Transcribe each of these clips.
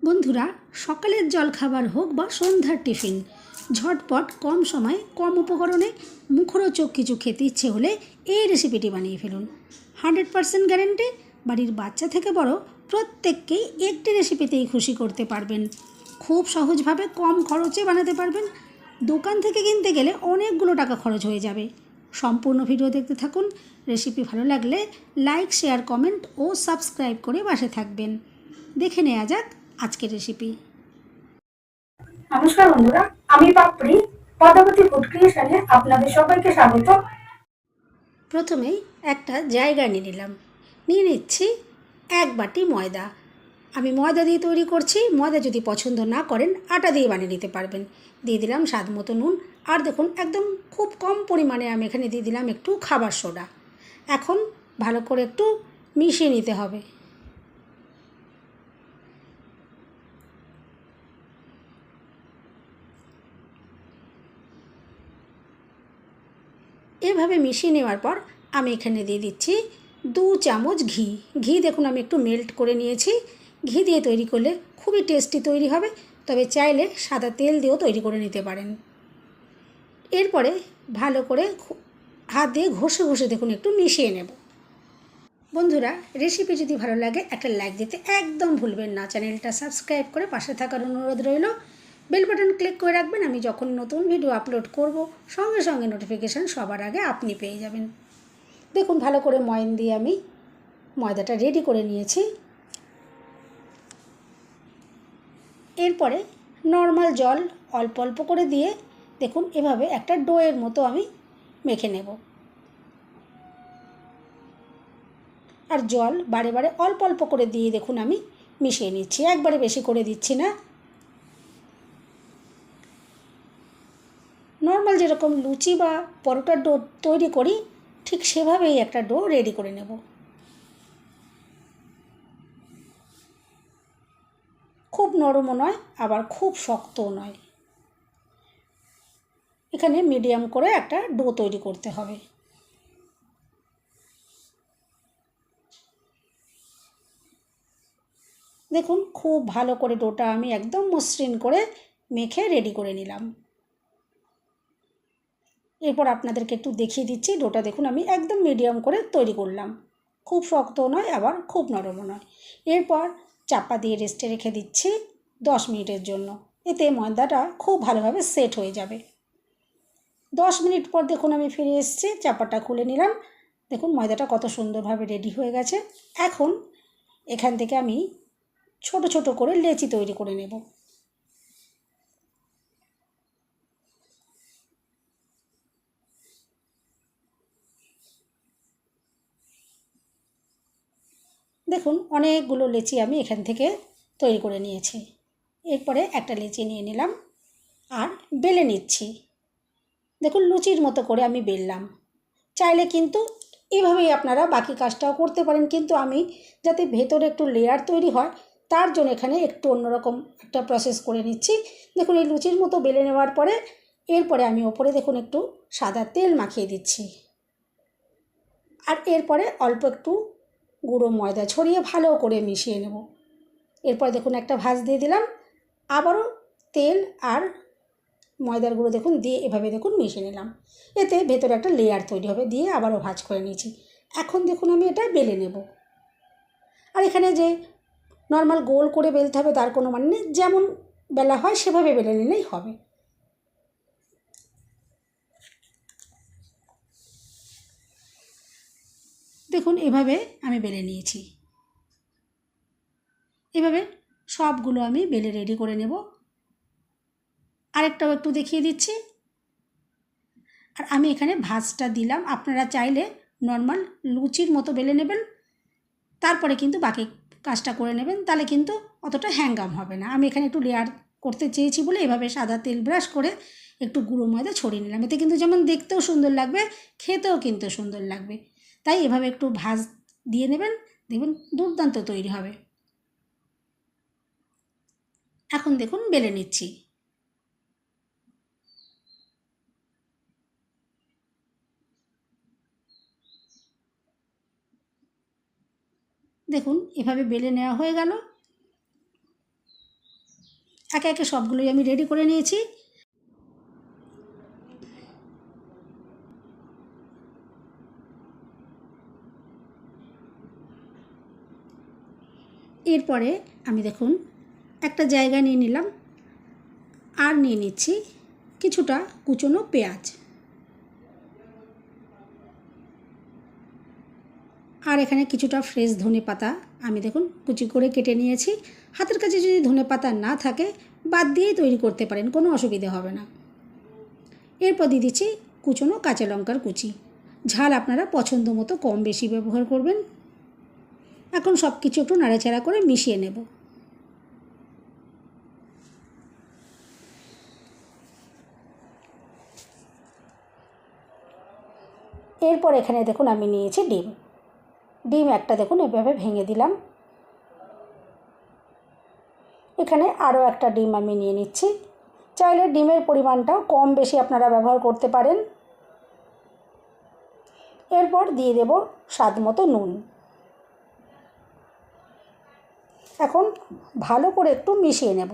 বন্ধুরা, সকালের জলখাবার হোক বা সন্ধ্যার টিফিন, ঝটপট কম সময়ে কম উপকরণে মুখরোচক কিছু খেতে ইচ্ছে হলে এই রেসিপিটি বানিয়ে ফেলুন। 100% গ্যারেন্টি, বাড়ির বাচ্চা থেকে বড় প্রত্যেককেই একটি রেসিপিতেই খুশি করতে পারবেন। খুব সহজভাবে কম খরচে বানাতে পারবেন। দোকান থেকে কিনতে গেলে অনেকগুলো টাকা খরচ হয়ে যাবে। সম্পূর্ণ ভিডিও দেখতে থাকুন। রেসিপি ভালো লাগলে লাইক, শেয়ার, কমেন্ট ও সাবস্ক্রাইব করে পাশে থাকবেন। দেখে নেওয়া যাক আজকের রেসিপি। নমস্কার বন্ধুরা, আমি পাপড়ি পদ্মাবতী ফুড ক্রিয়েশনে আপনাদের সবাইকে স্বাগত। প্রথমেই একটা জায়গা নিয়ে নিচ্ছি 1 বাটি ময়দা। আমি ময়দা দিয়ে তৈরি করছি। ময়দা যদি পছন্দ না করেন আটা দিয়ে বানিয়ে নিতে পারবেন। দিয়ে দিলাম স্বাদ মতো নুন। আর দেখুন, একদম খুব কম পরিমাণে আমি এখানে দিয়ে দিলাম একটু খাবার সোডা। এখন ভালো করে একটু মিশিয়ে নিতে হবে। এভাবে মিশিয়ে নেওয়ার পর আমি এখানে দিয়ে দিচ্ছি 2 চামচ ঘি। ঘি দেখুন আমি একটু মেল্ট করে নিয়েছি। ঘি দিয়ে তৈরি করলে খুবই টেস্টি তৈরি হবে, তবে চাইলে সাদা তেল দিয়েও তৈরি করে নিতে পারেন। এরপরে ভালো করে হাত দিয়ে ঘষে ঘষে দেখুন একটু মিশিয়ে নেব। বন্ধুরা, রেসিপি যদি ভালো লাগে একটা লাইক দিতে একদম ভুলবেন না। চ্যানেলটা সাবস্ক্রাইব করে পাশে থাকার অনুরোধ রইল। বেল বাটন ক্লিক করে রাখবেন। আমি যখন নতুন ভিডিও আপলোড করব সঙ্গে সঙ্গে নোটিফিকেশান সবার আগে আপনি পেয়ে যাবেন। দেখুন ভালো করে ময়ন দিয়ে আমি ময়দাটা রেডি করে নিয়েছি। এরপরে নর্মাল জল অল্প অল্প করে দিয়ে দেখুন এভাবে একটা ডোয়ের মতো আমি মেখে নেব। আর জল বারে বারে অল্প অল্প করে দিয়ে দেখুন আমি মিশিয়ে নিচ্ছি, একবারে বেশি করে দিচ্ছি না। নর্মাল যেরকম লুচি বা পরোটার ডো তৈরি করি ঠিক সেভাবেই একটা ডো রেডি করে নেব। খুব নরমও নয় আবার খুব শক্তও নয়, এখানে মিডিয়াম করে একটা ডো তৈরি করতে হবে। দেখুন খুব ভালো করে ডোটা আমি একদম মসৃণ করে মেখে রেডি করে নিলাম। এরপর আপনাদেরকে একটু দেখিয়ে দিচ্ছি। ডোটা দেখুন আমি একদম মিডিয়াম করে তৈরি করলাম, খুব শক্তও নয় আবার খুব নরমও নয়। এরপর চাপা দিয়ে রেস্টে রেখে দিচ্ছি 10 মিনিটের জন্য। এতে ময়দাটা খুব ভালোভাবে সেট হয়ে যাবে। 10 মিনিট পর দেখুন আমি ফিরে এসেছি, চাপাটা খুলে নিলাম। দেখুন ময়দাটা কত সুন্দরভাবে রেডি হয়ে গেছে। এখন এখান থেকে আমি ছোট ছোট করে লেচি তৈরি করে নেব। দেখুন অনেকগুলো লেচি আমি এখান থেকে তৈরি করে নিয়েছি। এরপরে একটা লেচি নিয়ে নিলাম আর বেলে নিচ্ছি। দেখুন লুচির মতো করে আমি বেললাম। চাইলে কিন্তু এভাবেই আপনারা বাকি কাজটাও করতে পারেন, কিন্তু আমি যাতে ভেতরে একটু লেয়ার তৈরি হয় তার জন্য এখানে একটু অন্যরকম একটা প্রসেস করে নিচ্ছি। দেখুন এই লুচির মতো বেলে নেওয়ার পরে এরপরে আমি ওপরে দেখুন একটু সাদা তেল মাখিয়ে দিচ্ছি। আর এরপরে অল্প একটু গুঁড়ো ময়দা ছড়িয়ে ভালো করে মিশিয়ে নেব। এরপর দেখুন একটা ভাঁজ দিয়ে দিলাম, আবারও তেল আর ময়দার গুঁড়ো দেখুন দিয়ে এভাবে দেখুন মিশিয়ে নিলাম। এতে ভেতরে একটা লেয়ার তৈরি হবে, দিয়ে আবারও ভাঁজ করে নিয়েছি। এখন দেখুন আমি এটা বেলে নেব। আর এখানে যে নর্মাল গোল করে বেলতে হবে তার কোনো মানে নেই, যেমন বেলা হয় সেভাবে বেলে নিলেই হবে। দেখুন এভাবে আমি বেলে নিয়েছি। এভাবে সবগুলো আমি বেলে রেডি করে নেব। আরেকটাও একটু দেখিয়ে দিচ্ছি। আর আমি এখানে ভাঁজটা দিলাম, আপনারা চাইলে নর্মাল লুচির মতো বেলে নেবেন, তারপরে কিন্তু বাকি কাজটা করে নেবেন, তাহলে কিন্তু অতটা হ্যাঙ্গাম হবে না। আমি এখানে একটু লেয়ার করতে চেয়েছি বলে এভাবে সাদা তেল ব্রাশ করে একটু গুঁড়ো ময়দা ছড়িয়ে নিলাম। এতে কিন্তু যেমন দেখতেও সুন্দর লাগবে, খেতেও কিন্তু সুন্দর লাগবে। তাই এভাবে একটু ভাঁজ দিয়ে নেবেন, দেখবেন দুর্দান্ত তৈরি হবে। এখন দেখুন বেলে নিচ্ছি। দেখুন এভাবে বেলে নেওয়া হয়ে গেল। একে একে সবগুলোই আমি রেডি করে নিয়েছি। এরপরে আমি দেখুন একটা জায়গা নিয়ে নিলাম, আর নিয়ে নিচ্ছি কিছুটা কুচনো পেঁয়াজ, আর এখানে কিছুটা ফ্রেশ ধনেপাতা আমি দেখুন কুচি করে কেটে নিয়েছি। হাতের কাছে যদি ধনেপাতা না থাকে বাদ দিয়েই তৈরি করতে পারেন, কোনো অসুবিধে হবে না। এরপর দিয়ে দিচ্ছি কুচনো কাঁচা লঙ্কার কুচি, ঝাল আপনারা পছন্দ মতো কম বেশি ব্যবহার করবেন। এখন সব কিছু একটু নাড়াচাড়া করে মিশিয়ে নেব। এরপর এখানে দেখুন আমি নিয়েছি ডিম একটা দেখুন এভাবে ভেঙে দিলাম। এখানে আরও একটা ডিম আমি নিয়ে নিচ্ছি। চাইলে ডিমের পরিমাণটাও কম বেশি আপনারা ব্যবহার করতে পারেন। এরপর দিয়ে দেব স্বাদ মতো নুন। এখন ভালো করে একটু মিশিয়ে নেব।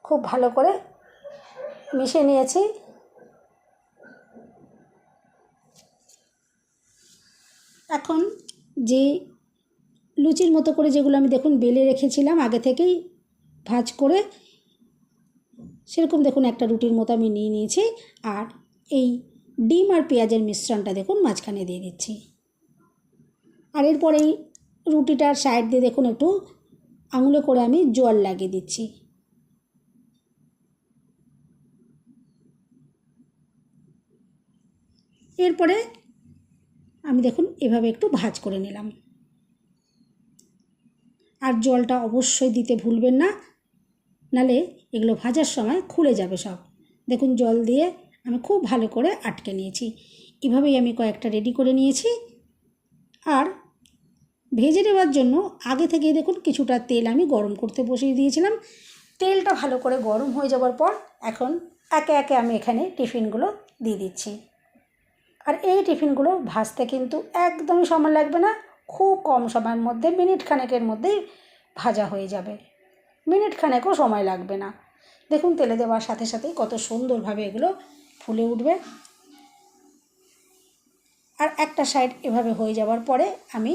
খুব ভালো করে মিশিয়ে নিয়েছি। এখন যে লুচির মতো করে যেগুলো আমি দেখুন বেলে রেখেছিলাম আগে থেকেই ভাঁজ করে, সেরকম দেখুন একটা রুটির মতো আমি নিয়ে নিয়েছি। আর এই ডিম আর পেঁয়াজের মিশ্রণটা দেখুন মাঝখানে দিয়ে দিচ্ছি। আর এরপর এই রুটিটার সাইড দিয়ে দেখুন একটু আঙুলে করে আমি জল লাগিয়ে দিচ্ছি। এরপরে আমি দেখুন এভাবে একটু ভাঁজ করে নিলাম। আর জলটা অবশ্যই দিতে ভুলবেন না, নালে এগুলো ভাজার সময় খুলে যাবে সব। দেখুন জল দিয়ে আমি খুব ভালো করে আটকে নিয়েছি। এভাবেই আমি কয়েকটা রেডি করে নিয়েছি। আর ভেজে নেওয়ার জন্য আগে থেকেই দেখুন কিছুটা তেল আমি গরম করতে বসিয়ে দিয়েছিলাম। তেলটা ভালো করে গরম হয়ে যাওয়ার পর এখন একে একে আমি এখানে টিফিনগুলো দিয়ে দিচ্ছি। আর এই টিফিনগুলো ভাজতে কিন্তু একদমই সময় লাগবে না, খুব কম সময়ের মধ্যে মিনিট খানেকের মধ্যেই ভাজা হয়ে যাবে। মিনিট খানেকও সময় লাগবে না। দেখুন তেলে দেওয়ার সাথে সাথেই কত সুন্দরভাবে এগুলো ফুলে উঠবে। আর একটা সাইড এভাবে হয়ে যাওয়ার পরে আমি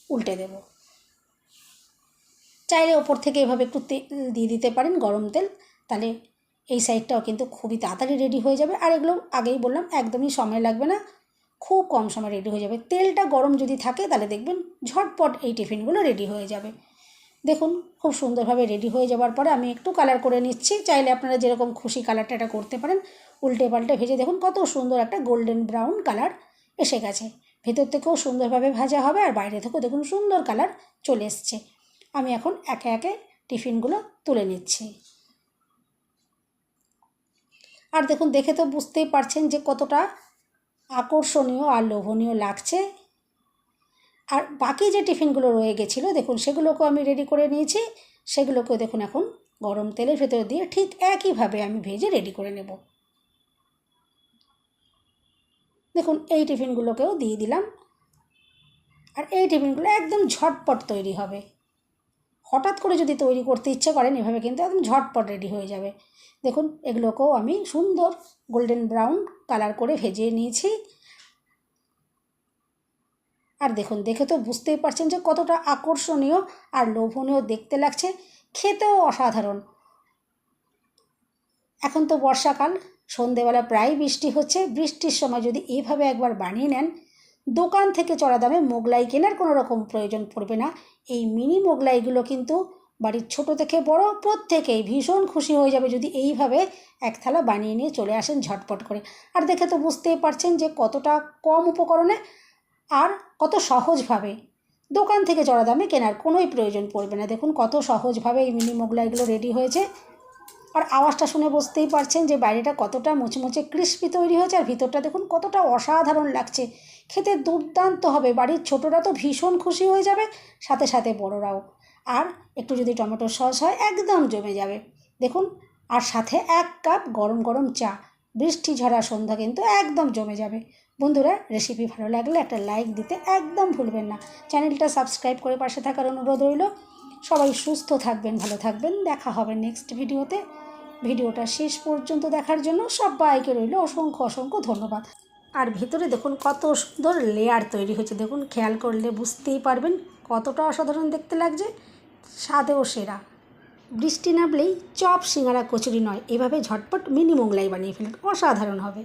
উল্টে দেব। চাইলে ওপর থেকে এভাবে একটু তেল দিয়ে দিতে পারেন, গরম তেল, তাহলে এই সাইডটাও কিন্তু খুবই তাড়াতাড়ি রেডি হয়ে যাবে। আর এগুলো আগেই বললাম একদমই সময় লাগবে না, খুব কম সময় রেডি হয়ে যাবে। তেলটা গরম যদি থাকে তাহলে দেখবেন ঝটপট এই টিফিনগুলো রেডি হয়ে যাবে। দেখুন খুব সুন্দরভাবে রেডি হয়ে যাওয়ার পরে আমি একটু কালার করে নিচ্ছি। চাইলে আপনারা যেরকম খুশি কালারটা এটা করতে পারেন। উল্টে পাল্টে ভেজে দেখুন কত সুন্দর একটা গোল্ডেন ব্রাউন কালার এসে গেছে। ভেতর থেকেও সুন্দরভাবে ভাজা হবে আর বাইরে থেকেও দেখুন সুন্দর কালার চলে এসছে। আমি এখন একে একে টিফিনগুলো তুলে নিচ্ছি। আর দেখুন দেখে তো বুঝতেই পারছেন যে কতটা আকর্ষণীয় আর লোভনীয় লাগছে। আর বাকি যে টিফিনগুলো রয়ে গেছিলো দেখুন সেগুলোকেও আমি রেডি করে নিয়েছি। সেগুলোকেও দেখুন এখন গরম তেলের ভেতরে দিয়ে ঠিক একইভাবে আমি ভেজে রেডি করে নেব। দেখুন এই টিফিনগুলোকেও দিয়ে দিলাম। আর এই টিফিনগুলো একদম ঝটপট তৈরি হবে। হঠাৎ করে যদি তৈরি করতে ইচ্ছে করেন এভাবে কিন্তু একদম ঝটপট রেডি হয়ে যাবে। দেখুন এগুলোকেও আমি সুন্দর গোল্ডেন ব্রাউন কালার করে ভেজে নিয়েছি। আর দেখুন দেখে তো বুঝতেই পারছেন যে কতটা আকর্ষণীয় আর লোভনীয় দেখতে লাগছে, খেতেও অসাধারণ। এখন তো বর্ষাকাল, সন্ধেবেলা প্রায় বৃষ্টি হচ্ছে। বৃষ্টির সময় যদি এইভাবে একবার বানিয়ে নেন, দোকান থেকে চড়া দামে মোগলাই কেনার কোনো রকম প্রয়োজন পড়বে না। এই মিনি মোগলাইগুলো কিন্তু বাড়ির ছোট থেকে বড় প্রত্যেকেই ভীষণ খুশি হয়ে যাবে যদি এইভাবে এক থালা বানিয়ে নিয়ে চলে আসেন ঝটপট করে। আর দেখে তো বুঝতেই পারছেন যে কতটা কম উপকরণে আর কত সহজভাবে, দোকান থেকে চড়া দামে কেনার কোনোই প্রয়োজন পড়বে না। দেখুন কত সহজভাবে এই মিনি মোগলাইগুলো রেডি হয়েছে। আর আওয়াজটা শুনে বুঝতেই পারছেন যে বাইরেটা কতটা মুচমুচে ক্রিস্পি তৈরি হয়েছে আর ভিতরটা দেখুন কতটা অসাধারণ লাগছে। খেতে দুর্দান্ত হবে, বাড়ির ছোটরা তো ভীষণ খুশি হয়ে যাবে, সাথে সাথে বড়রাও। আর একটু যদি টমেটো সস হয় একদম জমে যাবে। দেখুন আর সাথে 1 কাপ গরম গরম চা। বৃষ্টি ঝরা সন্ধ্যা কিন্তু একদম জমে যাবে। বন্ধুরা, রেসিপি ভালো লাগলে একটা লাইক দিতে একদম ভুলবেন না। চ্যানেলটা সাবস্ক্রাইব করে পাশে থাকার অনুরোধ রইল। সবাই সুস্থ থাকবেন, ভালো থাকবেন। দেখা হবে নেক্সট ভিডিওতে। ভিডিওটা শেষ পর্যন্ত দেখার জন্য সবাইকে রইল অসংখ্য অসংখ্য ধন্যবাদ। আর ভিতরে দেখুন কত সুন্দর লেয়ার তৈরি হয়েছে। দেখুন, খেয়াল করলে বুঝতেই পারবেন কতটা অসাধারণ দেখতে লাগছে, স্বাদেও সেরা। বৃষ্টি নামলেই চপ, সিঙ্গারা, কচুরি নয়, এভাবে ঝটপট মিনি মোগলাই বানিয়ে ফেলুন, অসাধারণ হবে।